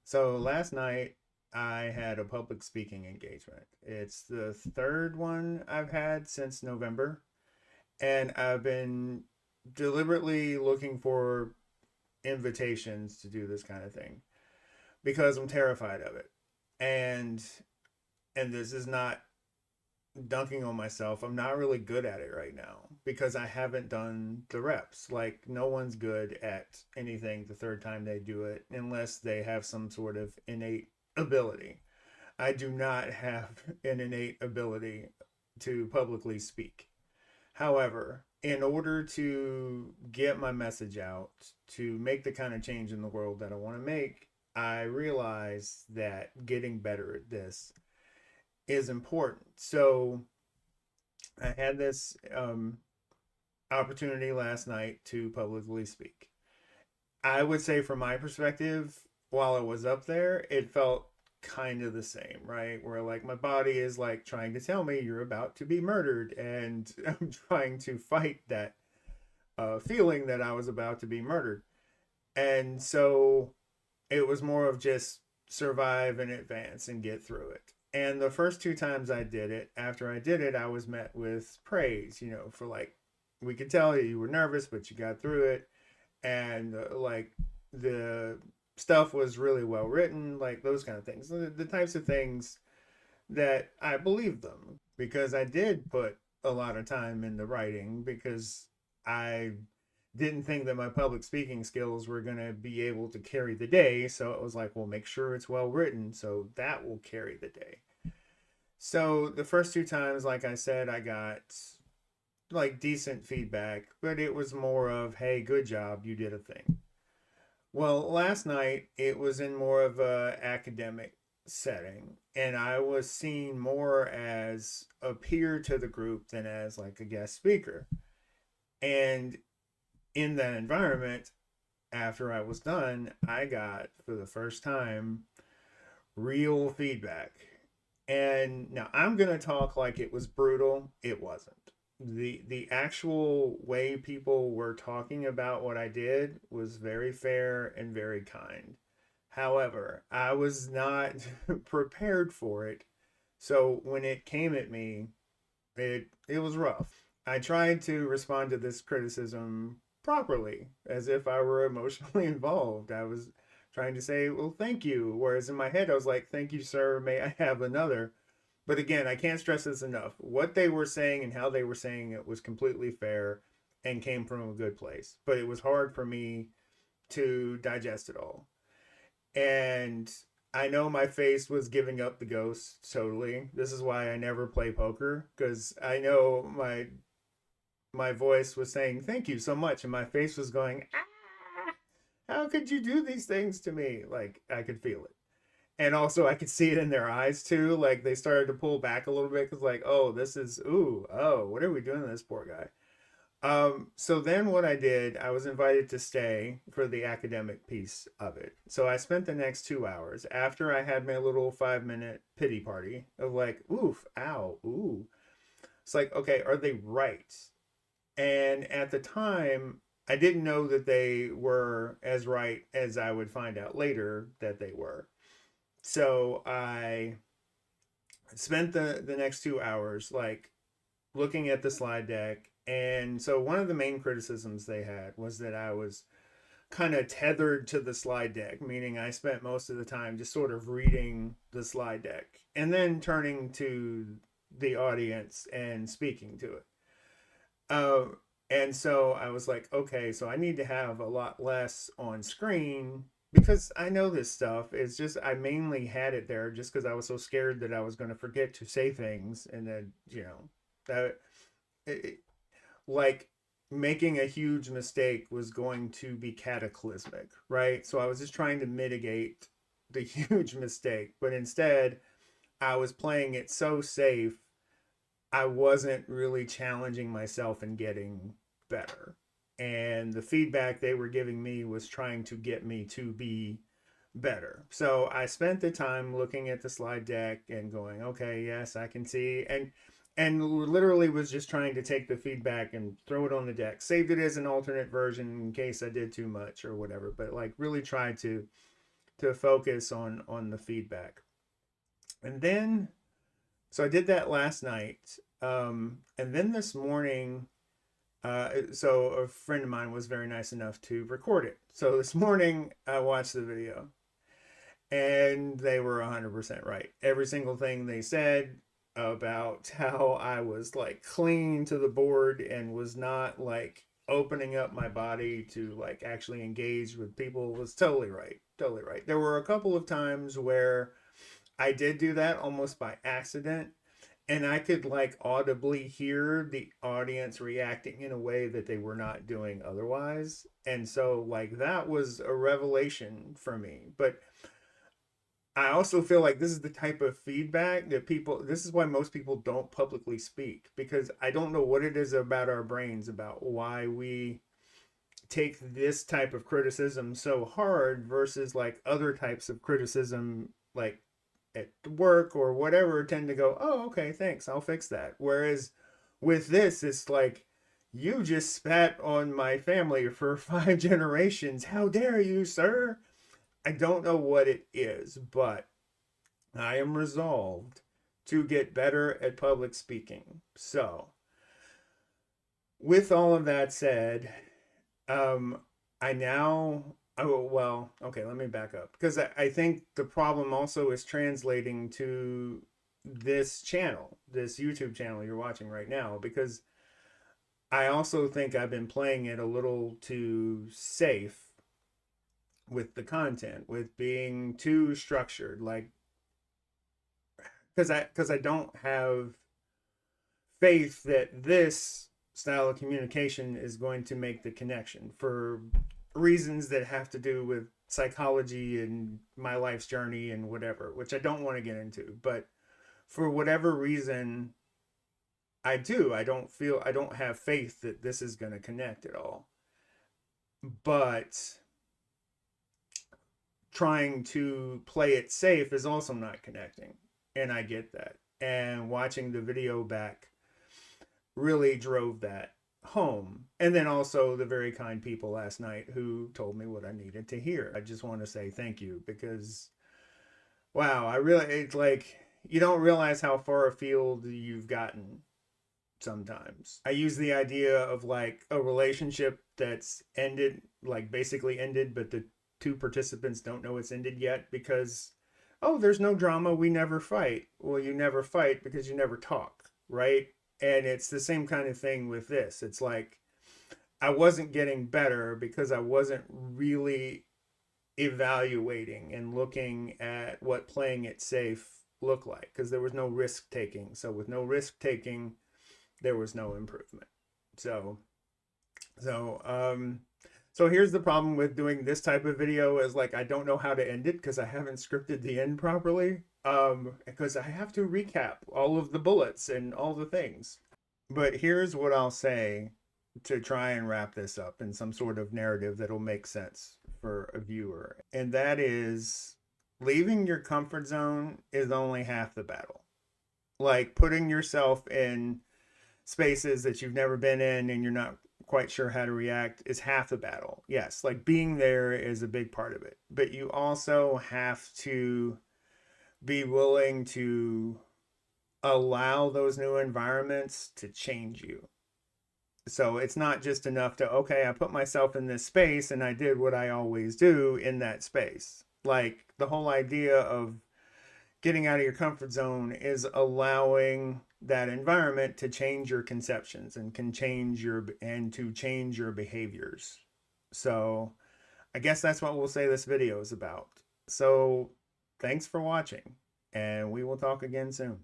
So last night I had a public speaking engagement. It's the third one I've had since November, and I've been deliberately looking for invitations to do this kind of thing because I'm terrified of it. And and this is not dunking on myself. I'm not really good at it right now because I haven't done the reps. Like no one's good at anything the third time they do it unless they have some sort of innate ability. I do not have an innate ability to publicly speak. However, in order to get my message out, to make the kind of change in the world that I want to make, I realize that getting better at this is important. So I had this opportunity last night to publicly speak. I would say, from my perspective, while I was up there, it felt kind of the same, right? Where like my body is like trying to tell me you're about to be murdered, and I'm trying to fight that feeling that I was about to be murdered. And so it was more of just survive and advance and get through it. And the first two times I did it, after I did it, I was met with praise, for like, we could tell you were nervous, but you got through it. And like the stuff was really well written, like those kind of things. The types of things that I believed them because I did put a lot of time into writing because I didn't think that my public speaking skills were going to be able to carry the day. So it was like, well, make sure it's well written. So that will carry the day. So the first two times, like I said, I got like decent feedback, but it was more of, hey, good job, you did a thing. Well, last night it was in more of a academic setting, and I was seen more as a peer to the group than as like a guest speaker. And in that environment, after I was done, I got for the first time real feedback. And now I'm going to talk like it was brutal. It wasn't. The actual way people were talking about what I did was very fair and very kind. However, I was not prepared for it. So when it came at me, it was rough. I tried to respond to this criticism properly, as if I were emotionally involved. I was trying to say, well, thank you. Whereas in my head, I was like, thank you, sir. May I have another? But again, I can't stress this enough. What they were saying and how they were saying it was completely fair and came from a good place. But it was hard for me to digest it all. And I know my face was giving up the ghost totally. This is why I never play poker because I know my voice was saying thank you so much, and my face was going, ah, how could you do these things to me? Like I could feel it, and also I could see it in their eyes too. Like they started to pull back a little bit because like, oh, this is ooh, oh, what are we doing to this poor guy? So then what I did, I was invited to stay for the academic piece of it. So I spent the next 2 hours after I had my little 5 minute pity party of like, oof, ow, ooh. It's like, okay, are they right? And at the time, I didn't know that they were as right as I would find out later that they were. So I spent the next 2 hours like looking at the slide deck. And so one of the main criticisms they had was that I was kind of tethered to the slide deck, meaning I spent most of the time just sort of reading the slide deck and then turning to the audience and speaking to it. Uh, and so I was like, okay, so I need to have a lot less on screen because I know this stuff. It's just I mainly had it there just because I was so scared that I was going to forget to say things, and then that it, like making a huge mistake was going to be cataclysmic, right? So I was just trying to mitigate the huge mistake, but instead I was playing it so safe I wasn't really challenging myself and getting better. And the feedback they were giving me was trying to get me to be better. So I spent the time looking at the slide deck and going, okay, yes, I can see. And literally was just trying to take the feedback and throw it on the deck. Saved it as an alternate version in case I did too much or whatever, but like really tried to to focus on the feedback. And then, so I did that last night. And then this morning, so a friend of mine was very nice enough to record it. So this morning I watched the video and they were 100% right. Every single thing they said about how I was like clinging to the board and was not like opening up my body to like actually engage with people was totally right. Totally right. There were a couple of times where I did do that almost by accident, and I could like audibly hear the audience reacting in a way that they were not doing otherwise. And so like that was a revelation for me. But I also feel like this is the type of feedback that people, this is why most people don't publicly speak, because I don't know what it is about our brains about why we take this type of criticism so hard versus like other types of criticism, like at work or whatever, tend to go, oh, okay, thanks, I'll fix that. Whereas with this, it's like, you just spat on my family for 5 generations. How dare you, sir? I don't know what it is, but I am resolved to get better at public speaking. So, with all of that said, I now, oh, well, okay, let me back up because I think the problem also is translating to this channel, this YouTube channel you're watching right now, because I also think I've been playing it a little too safe with the content, with being too structured, like because I don't have faith that this style of communication is going to make the connection for reasons that have to do with psychology and my life's journey and whatever, which I don't want to get into. But for whatever reason, I don't have faith that this is going to connect at all. But trying to play it safe is also not connecting. And I get that. And watching the video back really drove that home. And then also the very kind people last night who told me what I needed to hear. I just want to say thank you because, wow, it's like you don't realize how far afield you've gotten sometimes. I use the idea of like a relationship that's ended, like basically ended, but the two participants don't know it's ended yet because, oh, there's no drama, we never fight. Well, you never fight because you never talk, right? And it's the same kind of thing with this. It's like I wasn't getting better because I wasn't really evaluating and looking at what playing it safe looked like because there was no risk taking. So with no risk taking, there was no improvement. So here's the problem with doing this type of video is like I don't know how to end it because I haven't scripted the end properly. Because I have to recap all of the bullets and all the things. But here's what I'll say to try and wrap this up in some sort of narrative that'll make sense for a viewer. And that is leaving your comfort zone is only half the battle. Like putting yourself in spaces that you've never been in and you're not quite sure how to react is half the battle. Yes, like being there is a big part of it. But you also have to be willing to allow those new environments to change you. So it's not just enough to, okay, I put myself in this space and I did what I always do in that space. Like the whole idea of getting out of your comfort zone is allowing that environment to change your conceptions and to change your behaviors. So I guess that's what we'll say this video is about. So thanks for watching, and we will talk again soon.